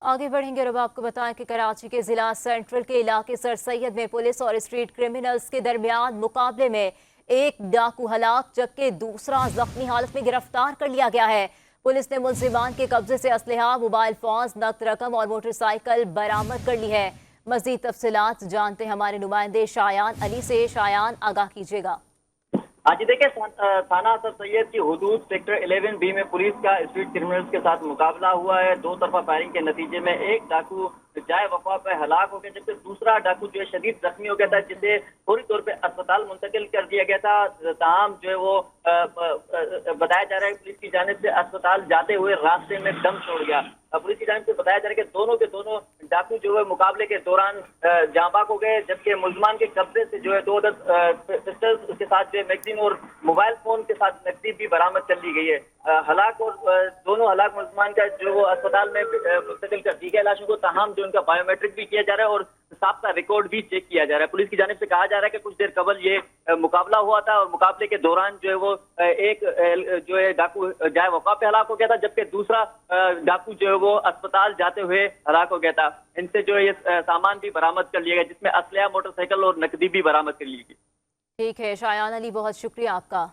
आगे बढ़ेंगे और अब आपको बताएं कि कराची के जिला सेंट्रल के इलाके सर सैयद में पुलिस और स्ट्रीट क्रिमिनल्स के दरमियान मुकाबले में एक डाकू हलाक जबकि दूसरा जख्मी हालत में गिरफ्तार कर लिया गया है। पुलिस ने मुलजिमान के कब्जे से असलहा, मोबाइल फोन, नकद रकम और मोटरसाइकिल बरामद कर ली है। मजीद तफसीलात जानते हमारे नुमाइंदे शायान अली से। शायान, आगाह कीजिएगा। हाँ जी, देखिए थाना सर सैयद की हुदूद सेक्टर 11B में पुलिस का स्ट्रीट क्रिमिनल्स के साथ मुकाबला हुआ है। दो तरफा फायरिंग के नतीजे में एक डाकू जाए वफा पे हलाक हो गया, जबकि दूसरा डाकू जो है शदीद जख्मी हो गया था, जिसे फौरी तौर पे अस्पताल मुंतकिल कर दिया गया था। ताहम जो है वो बताया जा रहा है पुलिस की जानिब से अस्पताल जाते हुए रास्ते में दम छोड़ गया। पुलिस की जानिब से बताया जा रहा है कि दोनों के दोनों डाकू जो है मुकाबले के दौरान जाँ बाक हो गए, जबकि मुलजमान के कब्जे से जो है 2 पिस्टल्स, उसके साथ जो है मैगजीन और मोबाइल फोन के साथ नकदी भी बरामद कर ली गई है। हलाक और दोनों हलाक मुलजमान का जो वो अस्पताल में मुंतकिल कर दी गई लाशों को। ताहम जो उनका बायोमेट्रिक भी किया जा रहा है और साबका रिकॉर्ड भी चेक किया जा रहा है। पुलिस की जानिब से कहा जा रहा है कि कुछ देर कबल ये मुकाबला हुआ था और मुकाबले के दौरान जो है वो एक जो है डाकू जाए वफा पे हलाक हो गया था, जबकि दूसरा डाकू जो है वो अस्पताल जाते हुए हलाक हो गया था। इनसे जो है ये सामान भी बरामद कर लिया गया, जिसमें असलहा, मोटरसाइकिल और नकदी भी बरामद कर ली गई। ठीक है शायान अली, बहुत शुक्रिया आपका।